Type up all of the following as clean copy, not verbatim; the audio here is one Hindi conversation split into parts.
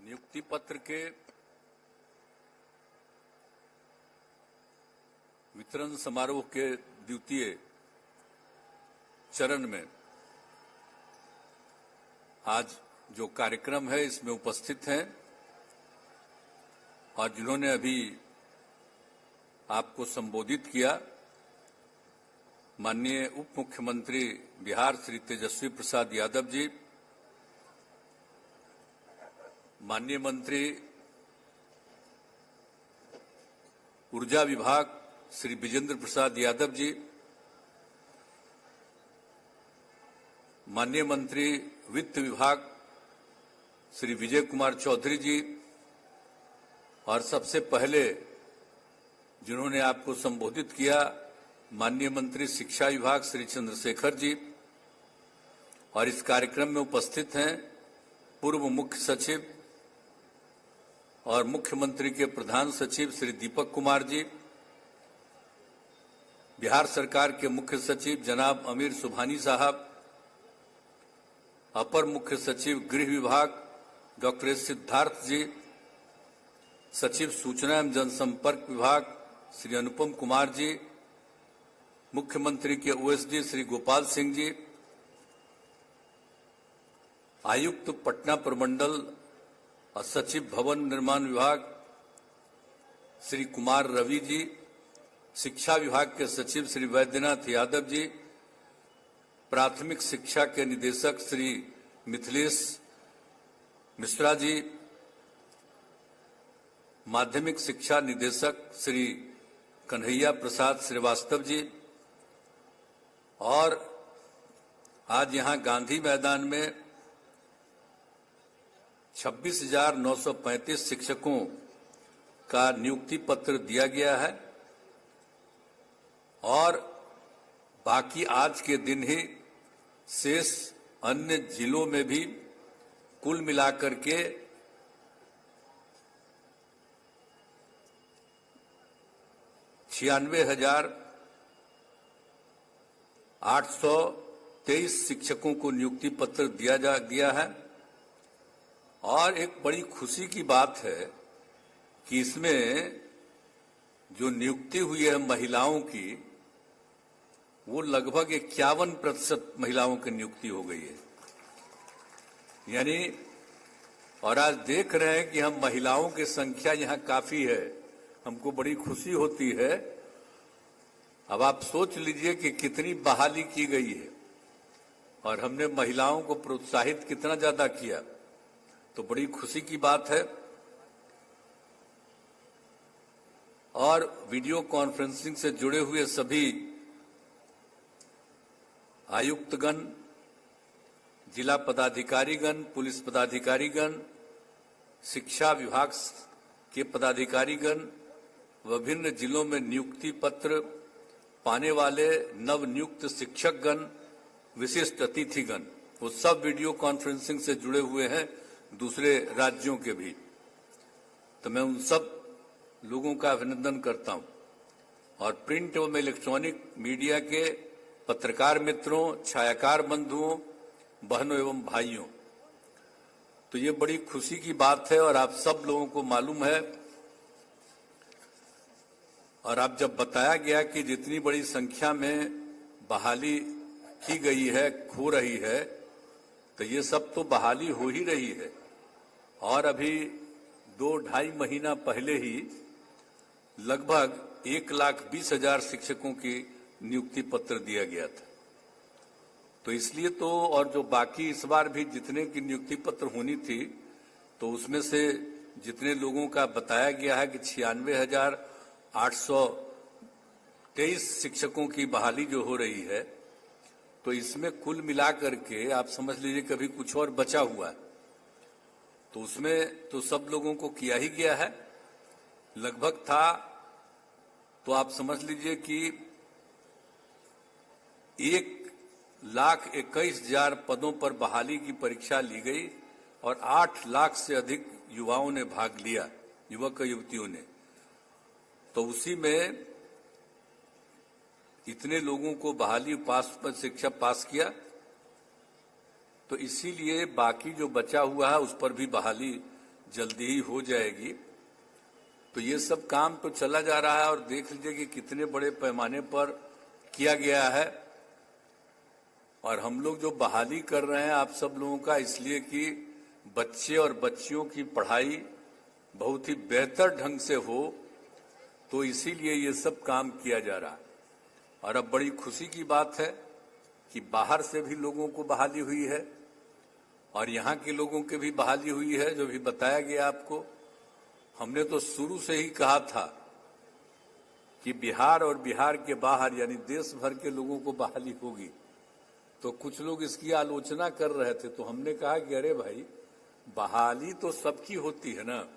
नियुक्ति पत्र के वितरण समारोह के द्वितीय चरण में आज जो कार्यक्रम है इसमें उपस्थित हैं और जिन्होंने अभी आपको संबोधित किया, माननीय उप मुख्यमंत्री बिहार श्री तेजस्वी प्रसाद यादव जी, माननीय मंत्री ऊर्जा विभाग श्री विजेंद्र प्रसाद यादव जी, माननीय मंत्री वित्त विभाग श्री विजय कुमार चौधरी जी, और सबसे पहले जिन्होंने आपको संबोधित किया माननीय मंत्री शिक्षा विभाग श्री चंद्रशेखर जी, और इस कार्यक्रम में उपस्थित हैं पूर्व मुख्य सचिव और मुख्यमंत्री के प्रधान सचिव श्री दीपक कुमार जी, बिहार सरकार के मुख्य सचिव जनाब अमीर सुभानी साहब, अपर मुख्य सचिव गृह विभाग डॉक्टर एस सिद्धार्थ जी, सचिव सूचना एवं जनसंपर्क विभाग श्री अनुपम कुमार जी, मुख्यमंत्री के ओएसडी श्री गोपाल सिंह जी, आयुक्त पटना प्रमंडल और सचिव भवन निर्माण विभाग श्री कुमार रवि जी, शिक्षा विभाग के सचिव श्री वैद्यनाथ यादव जी, प्राथमिक शिक्षा के निदेशक श्री मिथिलेश मिश्रा जी, माध्यमिक शिक्षा निदेशक श्री कन्हैया प्रसाद श्रीवास्तव जी, और आज यहां गांधी मैदान में 26,935 शिक्षकों का नियुक्ति पत्र दिया गया है और बाकी आज के दिन ही शेष अन्य जिलों में भी कुल मिलाकर के 96,823 शिक्षकों को नियुक्ति पत्र दिया है। और एक बड़ी खुशी की बात है कि इसमें जो नियुक्ति हुई है महिलाओं की, वो लगभग 51% महिलाओं की नियुक्ति हो गई है। यानी और आज देख रहे हैं कि हम महिलाओं की संख्या यहाँ काफी है, हमको बड़ी खुशी होती है। अब आप सोच लीजिए कि कितनी बहाली की गई है और हमने महिलाओं को प्रोत्साहित कितना ज्यादा किया, तो बड़ी खुशी की बात है। और वीडियो कॉन्फ्रेंसिंग से जुड़े हुए सभी आयुक्तगण, जिला पदाधिकारीगण, पुलिस पदाधिकारीगण, शिक्षा विभाग के पदाधिकारीगण, विभिन्न जिलों में नियुक्ति पत्र पाने वाले नव नियुक्त शिक्षकगण, विशिष्ट अतिथिगण, वो सब वीडियो कॉन्फ्रेंसिंग से जुड़े हुए हैं, दूसरे राज्यों के भी। तो मैं उन सब लोगों का अभिनंदन करता हूं। और प्रिंट एवं इलेक्ट्रॉनिक मीडिया के पत्रकार मित्रों, छायाकार बंधुओं, बहनों एवं भाइयों, तो ये बड़ी खुशी की बात है। और आप सब लोगों को मालूम है, और आप जब बताया गया कि जितनी बड़ी संख्या में बहाली की गई है, हो रही है, तो ये सब तो बहाली हो ही रही है। और अभी 2-2.5 महीना पहले ही लगभग 1,20,000 शिक्षकों की नियुक्ति पत्र दिया गया था। तो इसलिए तो, और जो बाकी इस बार भी जितने की नियुक्ति पत्र होनी थी, तो उसमें से जितने लोगों का बताया गया है कि 96,823 शिक्षकों की बहाली जो हो रही है, तो इसमें कुल मिलाकर के आप समझ लीजिए कभी कुछ और बचा हुआ है, तो उसमें तो सब लोगों को किया ही गया है। लगभग था तो आप समझ लीजिए कि 1,21,000 पदों पर बहाली की परीक्षा ली गई और 8 लाख से अधिक युवाओं ने भाग लिया, युवक युवतियों ने। तो उसी में इतने लोगों को बहाली पर शिक्षा पास किया, तो इसीलिए बाकी जो बचा हुआ है उस पर भी बहाली जल्दी ही हो जाएगी। तो ये सब काम तो चला जा रहा है और देख लीजिए कि कितने बड़े पैमाने पर किया गया है। और हम लोग जो बहाली कर रहे हैं आप सब लोगों का, इसलिए कि बच्चे और बच्चियों की पढ़ाई बहुत ही बेहतर ढंग से हो, तो इसीलिए ये सब काम किया जा रहा है। और अब बड़ी खुशी की बात है कि बाहर से भी लोगों को बहाली हुई है और यहाँ के लोगों के भी बहाली हुई है, जो भी बताया गया आपको। हमने तो शुरू से ही कहा था कि बिहार और बिहार के बाहर यानी देश भर के लोगों को बहाली होगी। तो कुछ लोग इसकी आलोचना कर रहे थे, तो हमने कहा कि अरे भाई, बहाली तो सबकी होती है ना।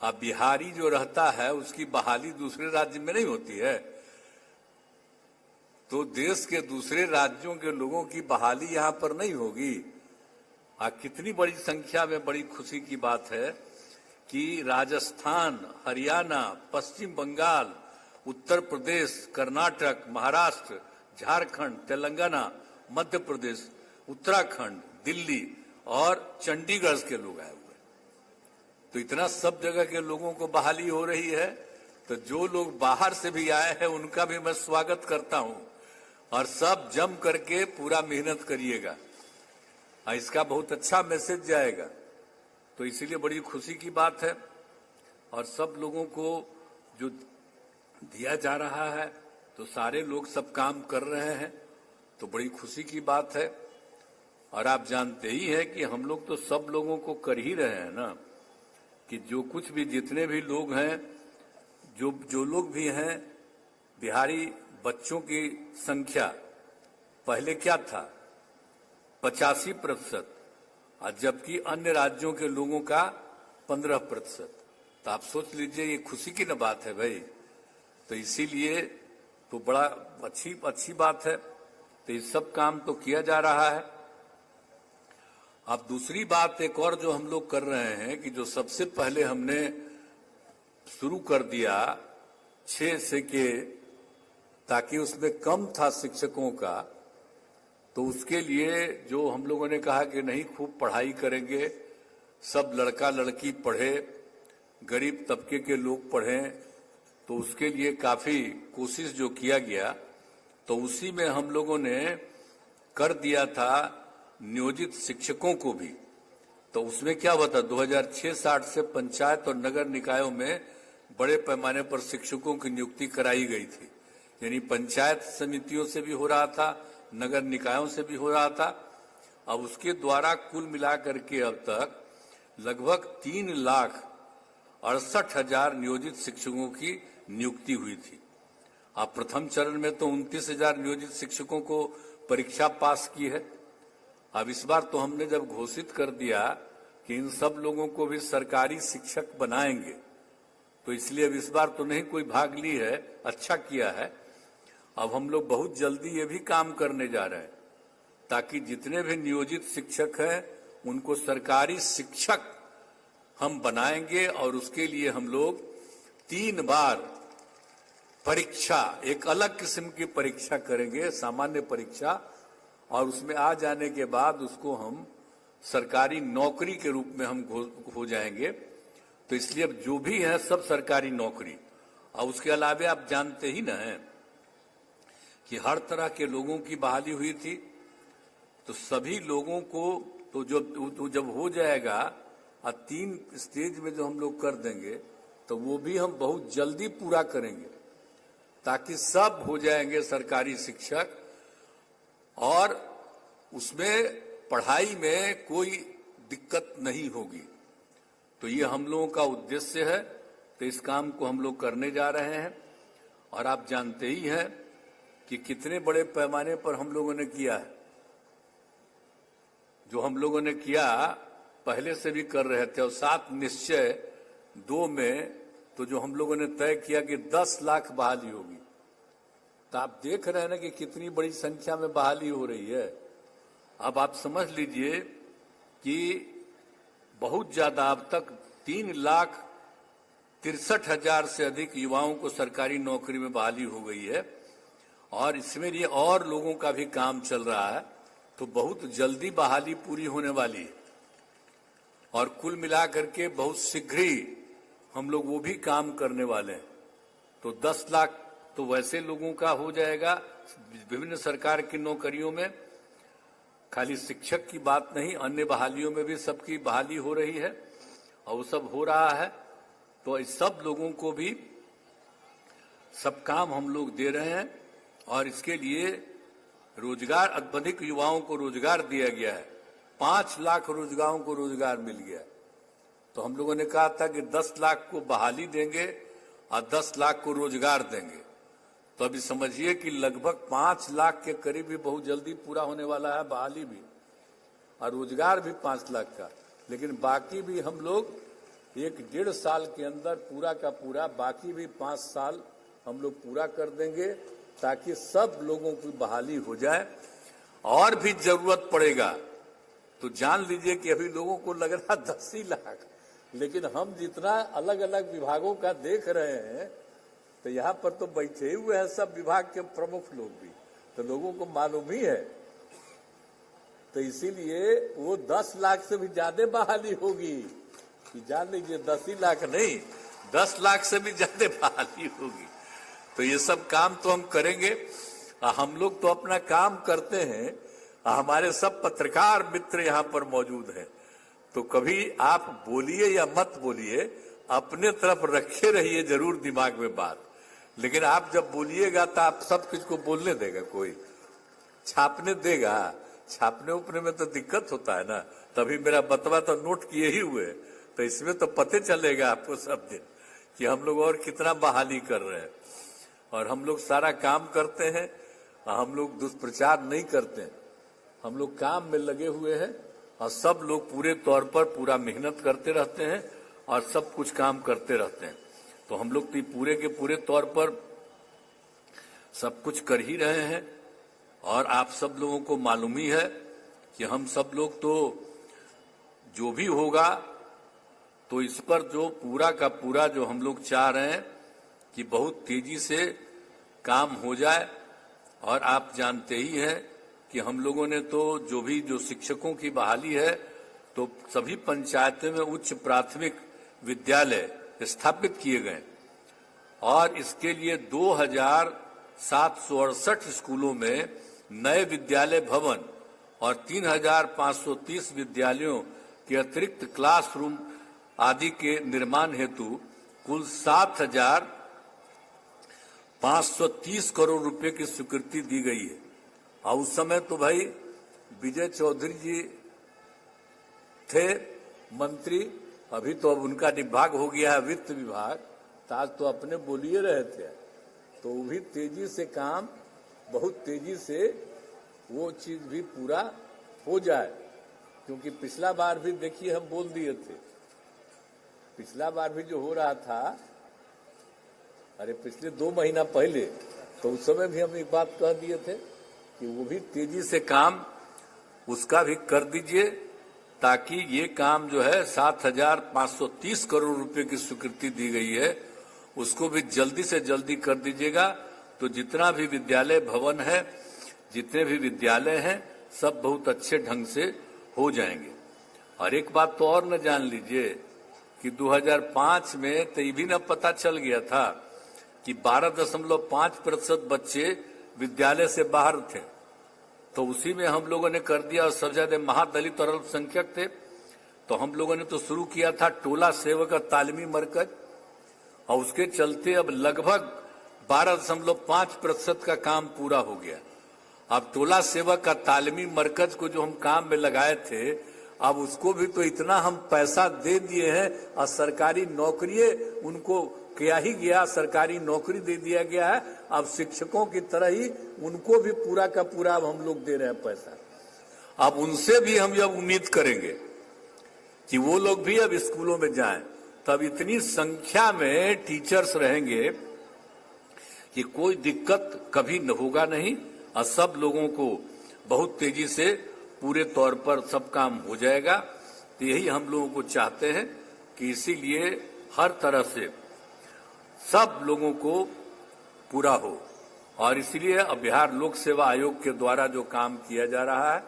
अब बिहारी जो रहता है उसकी बहाली दूसरे राज्य में नहीं होती है, तो देश के दूसरे राज्यों के लोगों की बहाली यहाँ पर नहीं होगी। कितनी बड़ी संख्या में बड़ी खुशी की बात है कि राजस्थान, हरियाणा, पश्चिम बंगाल, उत्तर प्रदेश, कर्नाटक, महाराष्ट्र, झारखंड, तेलंगाना, मध्य प्रदेश, उत्तराखंड, दिल्ली और चंडीगढ़ के लोग आए हुए। तो इतना सब जगह के लोगों को बहाली हो रही है। तो जो लोग बाहर से भी आए हैं उनका भी मैं स्वागत करता हूं और सब जम करके पूरा मेहनत करिएगा। इसका बहुत अच्छा मैसेज जाएगा, तो इसीलिए बड़ी खुशी की बात है। और सब लोगों को जो दिया जा रहा है तो सारे लोग सब काम कर रहे हैं, तो बड़ी खुशी की बात है। और आप जानते ही हैं कि हम लोग तो सब लोगों को कर ही रहे हैं ना, कि जो कुछ भी जितने भी लोग हैं, जो लोग भी हैं, बिहारी बच्चों की संख्या पहले क्या था 85%, और जबकि अन्य राज्यों के लोगों का 15%। तो आप सोच लीजिए, ये खुशी की न बात है भाई। तो इसीलिए तो बड़ा अच्छी बात है। तो ये सब काम तो किया जा रहा है। अब दूसरी बात एक और जो हम लोग कर रहे हैं कि जो सबसे पहले हमने शुरू कर दिया 6 से के, ताकि उसमें कम था शिक्षकों का, तो उसके लिए जो हम लोगों ने कहा कि नहीं, खूब पढ़ाई करेंगे, सब लड़का लड़की पढ़े, गरीब तबके के लोग पढ़ें। तो उसके लिए काफी कोशिश जो किया गया, तो उसी में हम लोगों ने कर दिया था नियोजित शिक्षकों को भी। तो उसमें क्या हुआ था, 2006-07 से पंचायत और नगर निकायों में बड़े पैमाने पर शिक्षकों की नियुक्ति कराई गई थी। यानी पंचायत समितियों से भी हो रहा था, नगर निकायों से भी हो रहा था। अब उसके द्वारा कुल मिलाकर के अब तक लगभग 3,68,000 नियोजित शिक्षकों की नियुक्ति हुई थी। अब प्रथम चरण में तो 29,000 नियोजित शिक्षकों को परीक्षा पास की है। अब इस बार तो हमने जब घोषित कर दिया कि इन सब लोगों को भी सरकारी शिक्षक बनाएंगे, तो इसलिए अब इस बार तो नहीं कोई भाग ली है, अच्छा किया है। अब हम लोग बहुत जल्दी ये भी काम करने जा रहे हैं ताकि जितने भी नियोजित शिक्षक हैं उनको सरकारी शिक्षक हम बनाएंगे। और उसके लिए हम लोग 3 बार परीक्षा, एक अलग किस्म की परीक्षा करेंगे, सामान्य परीक्षा, और उसमें आ जाने के बाद उसको हम सरकारी नौकरी के रूप में हम हो जाएंगे। तो इसलिए अब जो भी है सब सरकारी नौकरी। और उसके अलावा आप जानते ही ना हैं कि हर तरह के लोगों की बहाली हुई थी। तो सभी लोगों को तो जब हो जाएगा और 3 स्टेज में जो हम लोग कर देंगे, तो वो भी हम बहुत जल्दी पूरा करेंगे ताकि सब हो जाएंगे सरकारी शिक्षक, और उसमें पढ़ाई में कोई दिक्कत नहीं होगी। तो ये हम लोगों का उद्देश्य है। तो इस काम को हम लोग करने जा रहे हैं। और आप जानते ही हैं कि कितने बड़े पैमाने पर हम लोगों ने किया है। जो हम लोगों ने किया पहले से भी कर रहे थे, और 7 निश्चय 2 में तो जो हम लोगों ने तय किया कि 10 लाख बहाली होगी। तो आप देख रहे हैं ना कि कितनी बड़ी संख्या में बहाली हो रही है। अब आप समझ लीजिए कि बहुत ज्यादा, अब तक 3,63,000 से अधिक युवाओं को सरकारी नौकरी में बहाली हो गई है। और इसमें ये और लोगों का भी काम चल रहा है। तो बहुत जल्दी बहाली पूरी होने वाली है। और कुल मिलाकर के बहुत शीघ्र ही हम लोग वो भी काम करने वाले हैं। तो 10 लाख तो वैसे लोगों का हो जाएगा विभिन्न सरकार की नौकरियों में, खाली शिक्षक की बात नहीं, अन्य बहालियों में भी सबकी बहाली हो रही है और वो सब हो रहा है। तो इस सब लोगों को भी सब काम हम लोग दे रहे हैं और इसके लिए रोजगार, अधिक युवाओं को रोजगार दिया गया है। 5 लाख रोजगारों को रोजगार मिल गया। तो हम लोगों ने कहा था कि 10 लाख को बहाली देंगे और 10 लाख को रोजगार देंगे। तो अभी समझिए कि लगभग 5 लाख के करीब भी बहुत जल्दी पूरा होने वाला है, बहाली भी और रोजगार भी 5 लाख का। लेकिन बाकी भी हम लोग 1-1.5 साल के अंदर पूरा का पूरा, बाकी भी 5 साल हम लोग पूरा कर देंगे ताकि सब लोगों की बहाली हो जाए। और भी जरूरत पड़ेगा तो जान लीजिए कि अभी लोगों को लग रहा 10 ही लाख, लेकिन हम जितना अलग अलग विभागों का देख रहे हैं तो यहाँ पर तो बैठे हुए हैं सब विभाग के प्रमुख लोग भी, तो लोगों को मालूम ही है। तो इसीलिए वो 10 लाख से भी ज्यादा बहाली होगी, कि जान लीजिए 10 ही लाख नहीं, 10 लाख से भी ज्यादा बहाली होगी। तो ये सब काम तो हम करेंगे। हम लोग तो अपना काम करते हैं, हमारे सब पत्रकार मित्र यहाँ पर मौजूद हैं। तो कभी आप बोलिए या मत बोलिए, अपने तरफ रखे रहिए जरूर दिमाग में बात, लेकिन आप जब बोलिएगा तो आप सब कुछ को बोलने देगा, कोई छापने देगा? छापने उपने में तो दिक्कत होता है ना। तभी मेरा बतवा तो नोट किए ही हुए, तो इसमें तो पते चलेगा आपको सब दिन कि हम लोग और कितना बहाली कर रहे हैं। और हम लोग सारा काम करते हैं, हम लोग दुष्प्रचार नहीं करते हैं, हम लोग काम में लगे हुए हैं और सब लोग पूरे तौर पर पूरा मेहनत करते रहते हैं और सब कुछ काम करते रहते हैं। तो हम लोग तो पूरे के पूरे तौर पर सब कुछ कर ही रहे हैं। और आप सब लोगों को मालूम ही है कि हम सब लोग तो जो भी होगा तो इस पर जो पूरा का पूरा जो हम लोग चाह रहे हैं कि बहुत तेजी से काम हो जाए। और आप जानते ही हैं कि हम लोगों ने तो जो शिक्षकों की बहाली है तो सभी पंचायतों में उच्च प्राथमिक विद्यालय स्थापित किए गए और इसके लिए 2768 स्कूलों में नए विद्यालय भवन और 3530 विद्यालयों के अतिरिक्त क्लासरूम आदि के निर्माण हेतु कुल 7,530 करोड़ रुपए की स्वीकृति दी गई है। और उस समय तो भाई विजय चौधरी जी थे मंत्री, अभी तो अब उनका विभाग हो गया है वित्त विभाग, आज तो अपने बोलिए रहे थे। तो वो भी तेजी से काम, बहुत तेजी से वो चीज भी पूरा हो जाए, क्योंकि पिछला बार भी देखिए हम बोल दिए थे, पिछला बार भी जो हो रहा था, अरे पिछले 2 महीना पहले, तो उस समय भी हम एक बात कह दिए थे कि वो भी तेजी से काम उसका भी कर दीजिए, ताकि ये काम जो है 7,530 करोड़ रुपए की स्वीकृति दी गई है उसको भी जल्दी से जल्दी कर दीजिएगा। तो जितना भी विद्यालय भवन है, जितने भी विद्यालय हैं, सब बहुत अच्छे ढंग से हो जाएंगे। और एक बात तो और न जान लीजिए कि 2005 में तो ये भी न पता चल गया था कि 12.5% बच्चे विद्यालय से बाहर थे, तो उसी में हम लोगों ने कर दिया। और सबसे ज्यादा महादलित और अल्पसंख्यक थे, तो हम लोगों ने तो शुरू किया था टोला सेवक तालीमी मरकज, और उसके चलते अब लगभग 12.5% का काम पूरा हो गया। अब टोला सेवक का तालीमी मरकज को जो हम काम में लगाए थे, अब उसको भी तो इतना हम पैसा दे दिए हैं और सरकारी नौकरी उनको किया ही गया, सरकारी नौकरी दे दिया गया है। अब शिक्षकों की तरह ही उनको भी पूरा का पूरा अब हम लोग दे रहे हैं पैसा। अब उनसे भी हम अब उम्मीद करेंगे कि वो लोग भी अब स्कूलों में जाएं, तब इतनी संख्या में टीचर्स रहेंगे कि कोई दिक्कत कभी न होगा नहीं, और सब लोगों को बहुत तेजी से पूरे तौर पर सब काम हो जाएगा। तो यही हम लोगों को चाहते हैं कि इसीलिए हर तरह से सब लोगों को पूरा हो। और इसलिए अब बिहार लोक सेवा आयोग के द्वारा जो काम किया जा रहा है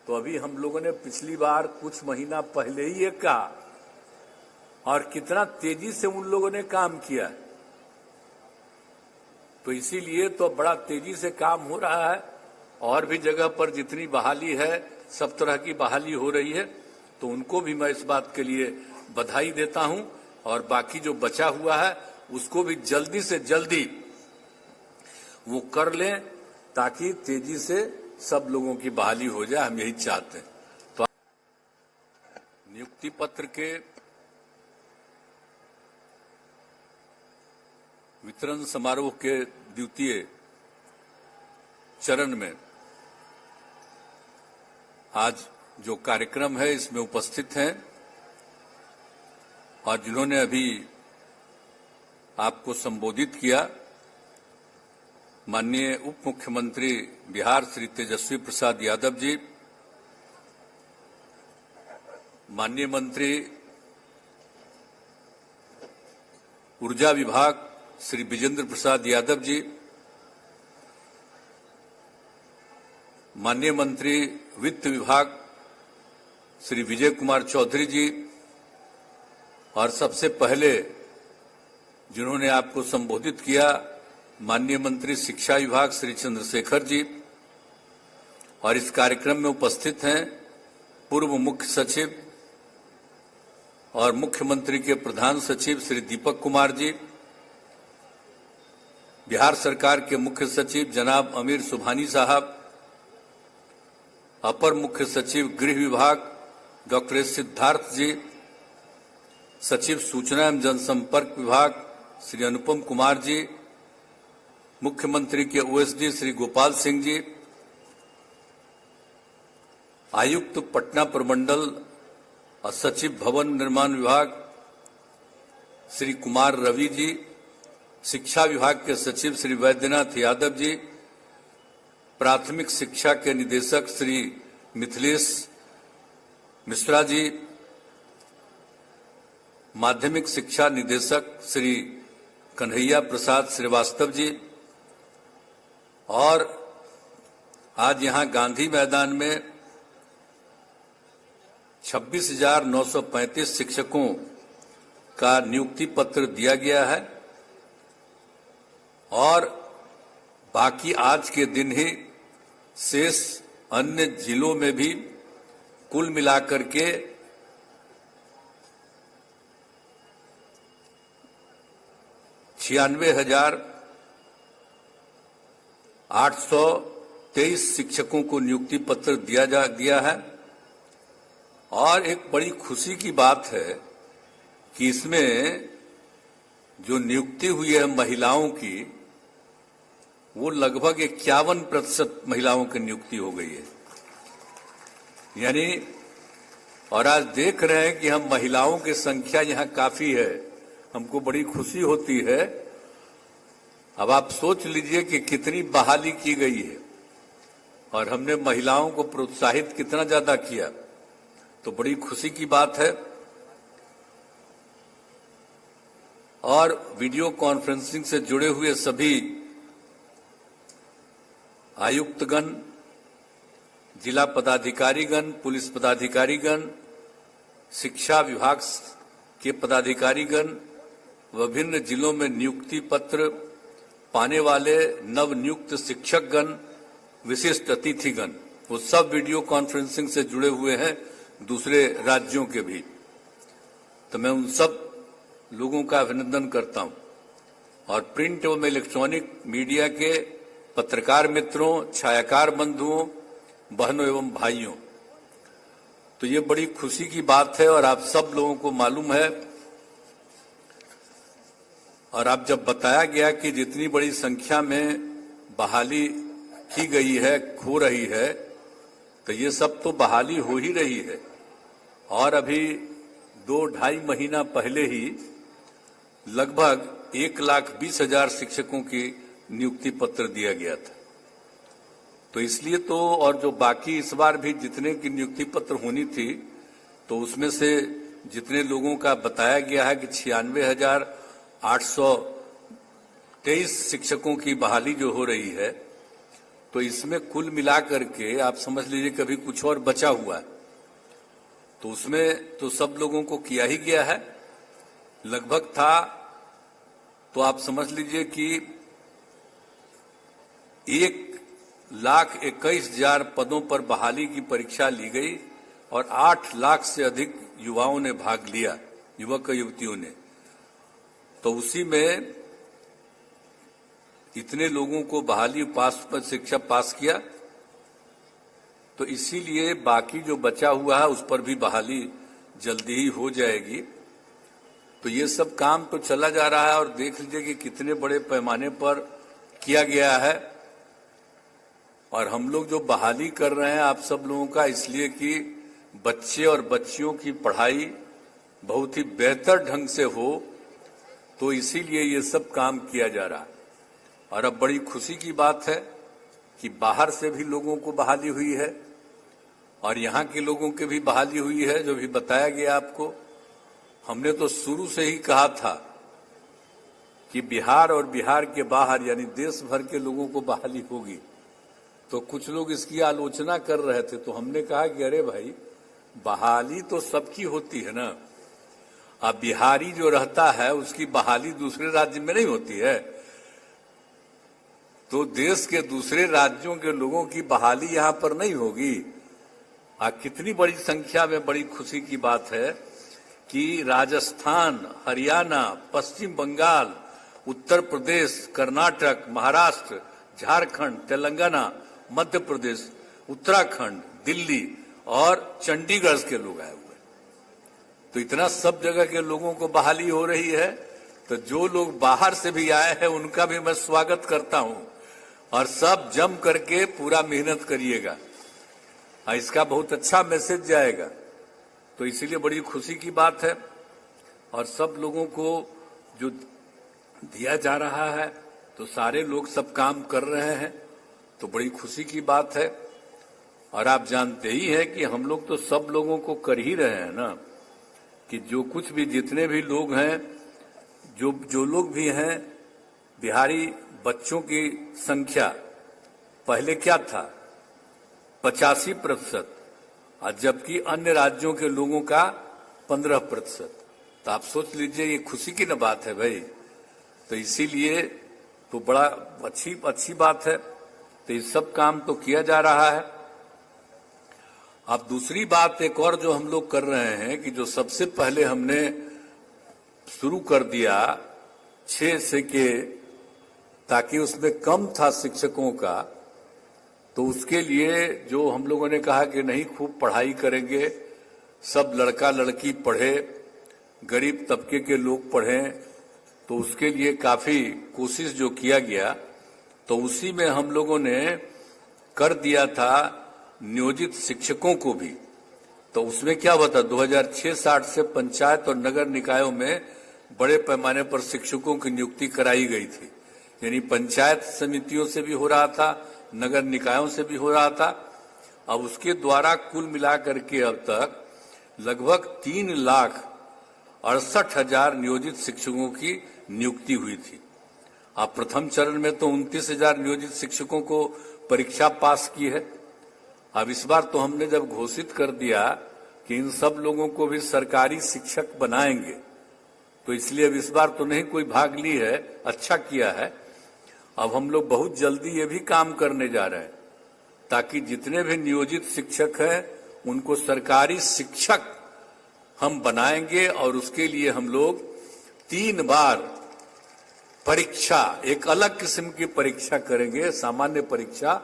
तो अभी हम लोगों ने पिछली बार कुछ महीना पहले ही ये कहा और कितना तेजी से उन लोगों ने काम किया, तो इसीलिए तो बड़ा तेजी से काम हो रहा है। और भी जगह पर जितनी बहाली है, सब तरह की बहाली हो रही है, तो उनको भी मैं इस बात के लिए बधाई देता हूं। और बाकी जो बचा हुआ है उसको भी जल्दी से जल्दी वो कर लें, ताकि तेजी से सब लोगों की बहाली हो जाए, हम यही चाहते हैं। तो नियुक्ति पत्र के वितरण समारोह के द्वितीय चरण में आज जो कार्यक्रम है इसमें उपस्थित हैं और जिन्होंने अभी आपको संबोधित किया, माननीय उप मुख्यमंत्री बिहार श्री तेजस्वी प्रसाद यादव जी, माननीय मंत्री ऊर्जा विभाग श्री विजेंद्र प्रसाद यादव जी, माननीय मंत्री वित्त विभाग श्री विजय कुमार चौधरी जी, और सबसे पहले जिन्होंने आपको संबोधित किया माननीय मंत्री शिक्षा विभाग श्री चंद्रशेखर जी, और इस कार्यक्रम में उपस्थित हैं पूर्व मुख्य सचिव और मुख्यमंत्री के प्रधान सचिव श्री दीपक कुमार जी, बिहार सरकार के मुख्य सचिव जनाब अमीर सुभानी साहब, अपर मुख्य सचिव गृह विभाग डॉक्टर एस सिद्धार्थ जी, सचिव सूचना एवं जनसंपर्क विभाग श्री अनुपम कुमार जी, मुख्यमंत्री के ओएसडी श्री गोपाल सिंह जी, आयुक्त पटना प्रमंडल और सचिव भवन निर्माण विभाग श्री कुमार रवि जी, शिक्षा विभाग के सचिव श्री वैद्यनाथ यादव जी, प्राथमिक शिक्षा के निदेशक श्री मिथिलेश मिश्रा जी, माध्यमिक शिक्षा निदेशक श्री कन्हैया प्रसाद श्रीवास्तव जी, और आज यहां गांधी मैदान में 26,935 शिक्षकों का नियुक्ति पत्र दिया गया है और बाकी आज के दिन ही शेष अन्य जिलों में भी कुल मिलाकर के 96,823 शिक्षकों को नियुक्ति पत्र दिया है। और एक बड़ी खुशी की बात है कि इसमें जो नियुक्ति हुई है महिलाओं की, वो लगभग 51% महिलाओं की नियुक्ति हो गई है। यानी और आज देख रहे हैं कि हम महिलाओं की संख्या यहाँ काफी है, हमको बड़ी खुशी होती है। अब आप सोच लीजिए कि कितनी बहाली की गई है और हमने महिलाओं को प्रोत्साहित कितना ज्यादा किया, तो बड़ी खुशी की बात है। और वीडियो कॉन्फ्रेंसिंग से जुड़े हुए सभी आयुक्तगण, जिला पदाधिकारीगण, पुलिस पदाधिकारीगण, शिक्षा विभाग के पदाधिकारीगण, विभिन्न जिलों में नियुक्ति पत्र पाने वाले नव नियुक्त शिक्षकगण, विशिष्ट अतिथिगण, वो सब वीडियो कॉन्फ्रेंसिंग से जुड़े हुए हैं, दूसरे राज्यों के भी। तो मैं उन सब लोगों का अभिनंदन करता हूं। और प्रिंट एवं इलेक्ट्रॉनिक मीडिया के पत्रकार मित्रों, छायाकार बंधुओं, बहनों एवं भाइयों, तो ये बड़ी खुशी की बात है। और आप सब लोगों को मालूम है, और आप जब बताया गया कि जितनी बड़ी संख्या में बहाली की गई है, हो रही है, तो ये सब तो बहाली हो ही रही है। और अभी 2-2.5 महीना पहले ही लगभग 1,20,000 शिक्षकों की नियुक्ति पत्र दिया गया था। तो इसलिए तो, और जो बाकी इस बार भी जितने की नियुक्ति पत्र होनी थी, तो उसमें से जितने लोगों का बताया गया है कि 96,823 शिक्षकों की बहाली जो हो रही है, तो इसमें कुल मिलाकर के आप समझ लीजिए कभी कुछ और बचा हुआ है, तो उसमें तो सब लोगों को किया ही गया है। लगभग था तो आप समझ लीजिए कि 1,21,000 पदों पर बहाली की परीक्षा ली गई और 8 लाख से अधिक युवाओं ने भाग लिया, युवक युवतियों ने। तो उसी में इतने लोगों को बहाली पास पर शिक्षा पास किया, तो इसीलिए बाकी जो बचा हुआ है उस पर भी बहाली जल्दी ही हो जाएगी। तो ये सब काम तो चला जा रहा है और देख लीजिए कि कितने बड़े पैमाने पर किया गया है। और हम लोग जो बहाली कर रहे हैं आप सब लोगों का, इसलिए कि बच्चे और बच्चियों की पढ़ाई बहुत ही बेहतर ढंग से हो, तो इसीलिए ये सब काम किया जा रहा है। और अब बड़ी खुशी की बात है कि बाहर से भी लोगों को बहाली हुई है और यहाँ के लोगों के भी बहाली हुई है, जो भी बताया गया आपको। हमने तो शुरू से ही कहा था कि बिहार और बिहार के बाहर यानी देश भर के लोगों को बहाली होगी। तो कुछ लोग इसकी आलोचना कर रहे थे, तो हमने कहा कि अरे भाई, बहाली तो सबकी होती है ना। अब बिहारी जो रहता है उसकी बहाली दूसरे राज्य में नहीं होती है, तो देश के दूसरे राज्यों के लोगों की बहाली यहाँ पर नहीं होगी। कितनी बड़ी संख्या में बड़ी खुशी की बात है कि राजस्थान, हरियाणा, पश्चिम बंगाल, उत्तर प्रदेश, कर्नाटक, महाराष्ट्र, झारखंड, तेलंगाना, मध्य प्रदेश, उत्तराखंड, दिल्ली और चंडीगढ़ के लोग आए हुए। तो इतना सब जगह के लोगों को बहाली हो रही है। तो जो लोग बाहर से भी आए हैं उनका भी मैं स्वागत करता हूं और सब जम करके पूरा मेहनत करिएगा, इसका बहुत अच्छा मैसेज जाएगा। तो इसीलिए बड़ी खुशी की बात है। और सब लोगों को जो दिया जा रहा है तो सारे लोग सब काम कर रहे हैं, तो बड़ी खुशी की बात है। और आप जानते ही हैं कि हम लोग तो सब लोगों को कर ही रहे हैं ना, कि जो कुछ भी जितने भी लोग हैं, जो लोग भी हैं, बिहारी बच्चों की संख्या पहले क्या था 85%, और जबकि अन्य राज्यों के लोगों का 15%। तो आप सोच लीजिए, ये खुशी की न बात है भाई। तो इसीलिए तो बड़ा अच्छी बात है। तो ये सब काम तो किया जा रहा है। अब दूसरी बात एक और जो हम लोग कर रहे हैं कि जो सबसे पहले हमने शुरू कर दिया 6 से के, ताकि उसमें कम था शिक्षकों का, तो उसके लिए जो हम लोगों ने कहा कि नहीं खूब पढ़ाई करेंगे, सब लड़का लड़की पढ़े, गरीब तबके के लोग पढ़ें, तो उसके लिए काफी कोशिश जो किया गया, तो उसी में हम लोगों ने कर दिया था नियोजित शिक्षकों को भी। तो उसमें क्या हुआ था 2006-07 से पंचायत और नगर निकायों में बड़े पैमाने पर शिक्षकों की नियुक्ति कराई गई थी। यानी पंचायत समितियों से भी हो रहा था, नगर निकायों से भी हो रहा था। अब उसके द्वारा कुल मिलाकर के अब तक लगभग 3,68,000 नियोजित शिक्षकों की नियुक्ति हुई थी। अब प्रथम चरण में तो 29,000 नियोजित शिक्षकों को परीक्षा पास की है। अब इस बार तो हमने जब घोषित कर दिया कि इन सब लोगों को भी सरकारी शिक्षक बनाएंगे, तो इसलिए अब इस बार तो नहीं कोई भाग ली है, अच्छा किया है। अब हम लोग बहुत जल्दी ये भी काम करने जा रहे हैं ताकि जितने भी नियोजित शिक्षक हैं उनको सरकारी शिक्षक हम बनाएंगे। और उसके लिए हम लोग 3 बार परीक्षा, एक अलग किस्म की परीक्षा करेंगे, सामान्य परीक्षा,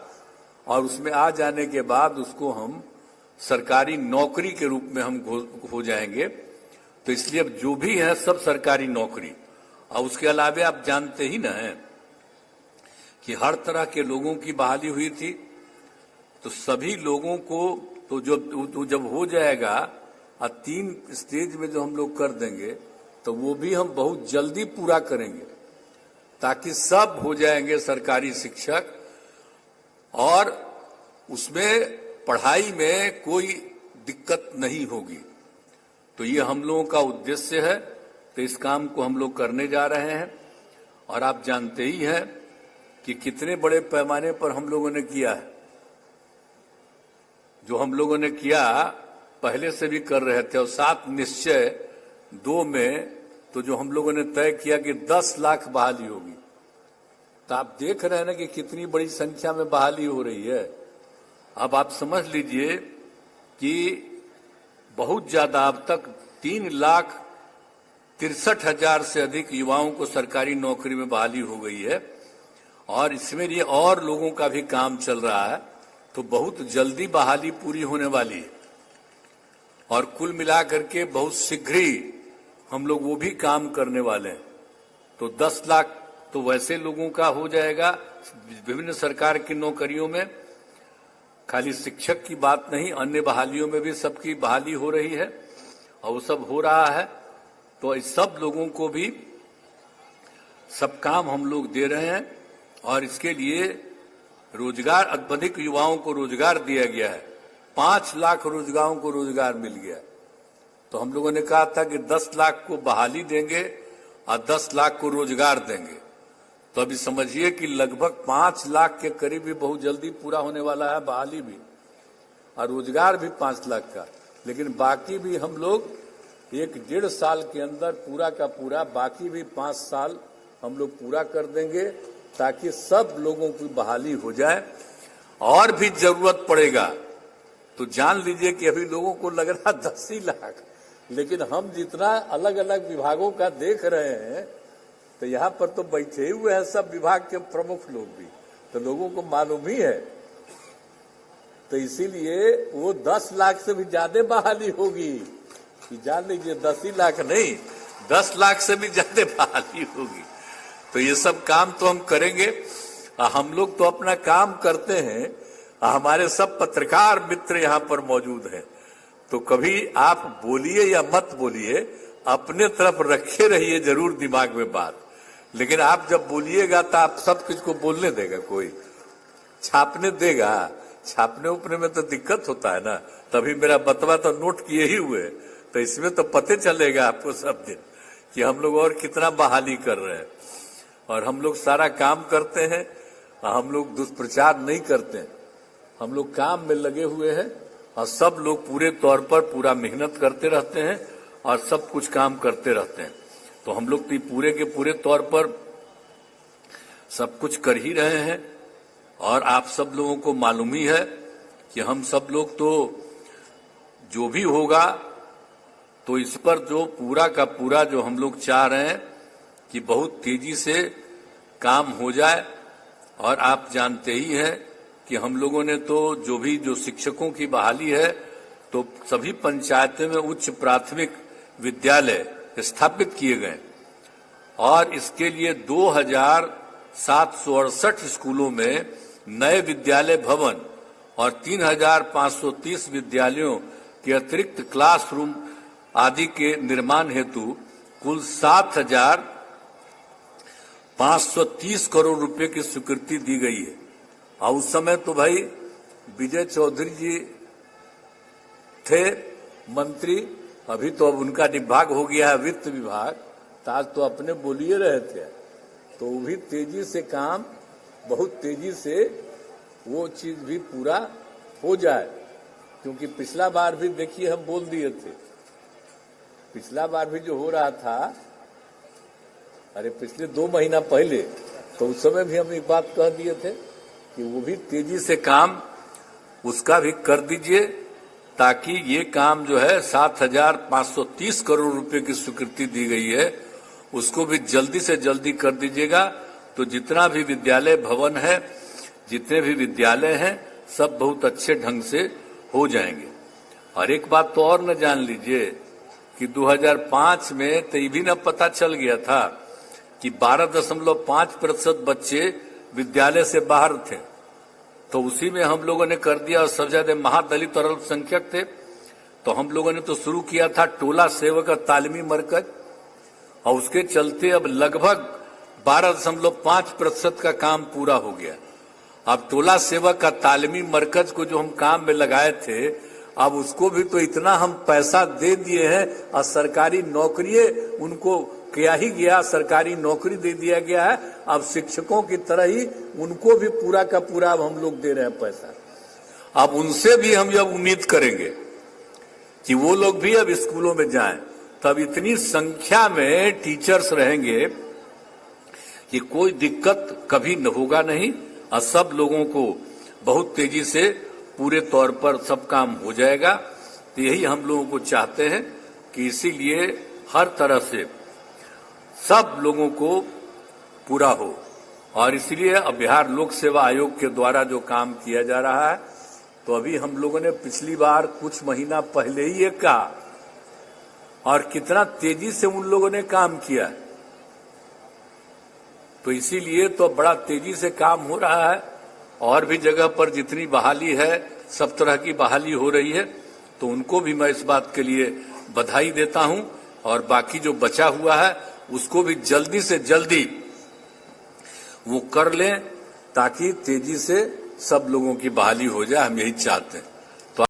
और उसमें आ जाने के बाद उसको हम सरकारी नौकरी के रूप में हम हो जाएंगे। तो इसलिए अब जो भी है सब सरकारी नौकरी। और उसके अलावा आप जानते ही ना हैं कि हर तरह के लोगों की बहाली हुई थी, तो सभी लोगों को तो जब हो जाएगा और 3 स्टेज में जो हम लोग कर देंगे, तो वो भी हम बहुत जल्दी पूरा करेंगे ताकि सब हो जाएंगे सरकारी शिक्षक और उसमें पढ़ाई में कोई दिक्कत नहीं होगी। तो ये हम लोगों का उद्देश्य है। तो इस काम को हम लोग करने जा रहे हैं। और आप जानते ही हैं कि कितने बड़े पैमाने पर हम लोगों ने किया है। जो हम लोगों ने किया पहले से भी कर रहे थे, और 7 निश्चय 2 में तो जो हम लोगों ने तय किया कि 10 लाख बहाली होगी। तो आप देख रहे हैं ना कि कितनी बड़ी संख्या में बहाली हो रही है। अब आप समझ लीजिए कि बहुत ज्यादा, अब तक 3,63,000 से अधिक युवाओं को सरकारी नौकरी में बहाली हो गई है, और इसमें ये और लोगों का भी काम चल रहा है। तो बहुत जल्दी बहाली पूरी होने वाली है, और कुल मिलाकर के बहुत शीघ्र ही हम लोग वो भी काम करने वाले हैं। तो 10 लाख तो वैसे लोगों का हो जाएगा विभिन्न सरकार की नौकरियों में। खाली शिक्षक की बात नहीं, अन्य बहालियों में भी सबकी बहाली हो रही है, और वो सब हो रहा है। तो इस सब लोगों को भी सब काम हम लोग दे रहे हैं, और इसके लिए रोजगार, अधिक युवाओं को रोजगार दिया गया है। 5 लाख रोजगारों को रोजगार मिल गया। तो हम लोगों ने कहा था कि 10 लाख को बहाली देंगे और 10 लाख को रोजगार देंगे। तो अभी समझिए कि लगभग 5 लाख के करीब भी बहुत जल्दी पूरा होने वाला है, बहाली भी और रोजगार भी 5 लाख का। लेकिन बाकी भी हम लोग 1-1.5 साल के अंदर पूरा का पूरा, बाकी भी 5 साल हम लोग पूरा कर देंगे, ताकि सब लोगों की बहाली हो जाए। और भी जरूरत पड़ेगा तो जान लीजिए कि अभी लोगों को लग रहा 10 ही लाख, लेकिन हम जितना अलग अलग विभागों का देख रहे हैं, तो यहाँ पर तो बैठे ही हुए हैं सब विभाग के प्रमुख लोग भी, तो लोगों को मालूम ही है। तो इसीलिए वो 10 लाख से भी ज्यादा बहाली होगी, कि जान लीजिए 10 ही लाख नहीं, 10 लाख से भी ज्यादा बहाली होगी। तो ये सब काम तो हम करेंगे। हम लोग तो अपना काम करते हैं, हमारे सब पत्रकार मित्र यहाँ पर मौजूद हैं। तो कभी आप बोलिए या मत बोलिए, अपने तरफ रखे रहिए जरूर दिमाग में बात। लेकिन आप जब बोलिएगा तो आप सब कुछ को बोलने देगा कोई, छापने देगा? छापने उपने में तो दिक्कत होता है ना। तभी मेरा बतवा तो नोट किए ही हुए, तो इसमें तो पते चलेगा आपको सब दिन कि हम लोग और कितना बहाली कर रहे हैं। और हम लोग सारा काम करते हैं, हम लोग दुष्प्रचार नहीं करते हैं, हम लोग काम में लगे हुए हैं, और सब लोग पूरे तौर पर पूरा मेहनत करते रहते हैं और सब कुछ काम करते रहते हैं। तो हम लोग तो पूरे के पूरे तौर पर सब कुछ कर ही रहे हैं। और आप सब लोगों को मालूम ही है कि हम सब लोग तो जो भी होगा, तो इस पर जो पूरा का पूरा जो हम लोग चाह रहे हैं कि बहुत तेजी से काम हो जाए। और आप जानते ही हैं कि हम लोगों ने तो जो शिक्षकों की बहाली है, तो सभी पंचायतों में उच्च प्राथमिक विद्यालय स्थापित किए गए, और इसके लिए 2,768 स्कूलों में नए विद्यालय भवन और 3,530 विद्यालयों के अतिरिक्त क्लासरूम आदि के निर्माण हेतु कुल 7,530 करोड़ रुपए की स्वीकृति दी गई है। और उस समय तो भाई विजय चौधरी जी थे मंत्री, अभी तो अब उनका विभाग हो गया है वित्त विभाग, तो आज तो अपने बोलिए रहे थे। तो वो भी तेजी से काम, बहुत तेजी से वो चीज भी पूरा हो जाए। क्योंकि पिछला बार भी देखिए हम बोल दिए थे, पिछला बार भी जो हो रहा था, अरे पिछले 2 महीना पहले, तो उस समय भी हम एक बात कह दिए थे कि वो भी तेजी से काम उसका भी कर दीजिए, ताकि ये काम जो है 7,530 करोड़ रुपए की स्वीकृति दी गई है, उसको भी जल्दी से जल्दी कर दीजिएगा। तो जितना भी विद्यालय भवन है, जितने भी विद्यालय हैं, सब बहुत अच्छे ढंग से हो जाएंगे। और एक बात तो और न जान लीजिए कि 2005 में तो ये भी न पता चल गया था कि 12.5% बच्चे विद्यालय से बाहर थे, तो उसी में हम लोगों ने कर दिया। और सबसे ज्यादा महादलित और अल्पसंख्यक थे, तो हम लोगों ने तो शुरू किया था टोला सेवक तालीमी मरकज, और उसके चलते अब लगभग 12.5% का काम पूरा हो गया। अब टोला सेवक का तालीमी मरकज को जो हम काम में लगाए थे, अब उसको भी तो इतना हम पैसा दे दिए हैं, और सरकारी नौकरियां उनको किया ही गया, सरकारी नौकरी दे दिया गया है। अब शिक्षकों की तरह ही उनको भी पूरा का पूरा अब हम लोग दे रहे हैं पैसा। अब उनसे भी हम जब उम्मीद करेंगे कि वो लोग भी अब स्कूलों में जाएं, तब इतनी संख्या में टीचर्स रहेंगे कि कोई दिक्कत कभी न होगा नहीं, और सब लोगों को बहुत तेजी से पूरे तौर पर सब काम हो जाएगा। तो यही हम लोगों को चाहते हैं कि इसीलिए हर तरह से सब लोगों को पूरा हो, और इसलिए अब बिहार लोक सेवा आयोग के द्वारा जो काम किया जा रहा है, तो अभी हम लोगों ने पिछली बार कुछ महीना पहले ही ये कहा, और कितना तेजी से उन लोगों ने काम किया, तो इसीलिए तो बड़ा तेजी से काम हो रहा है। और भी जगह पर जितनी बहाली है, सब तरह की बहाली हो रही है, तो उनको भी मैं इस बात के लिए बधाई देता हूं, और बाकी जो बचा हुआ है उसको भी जल्दी से जल्दी वो कर लें, ताकि तेजी से सब लोगों की बहाली हो जाए। हम यही चाहते हैं।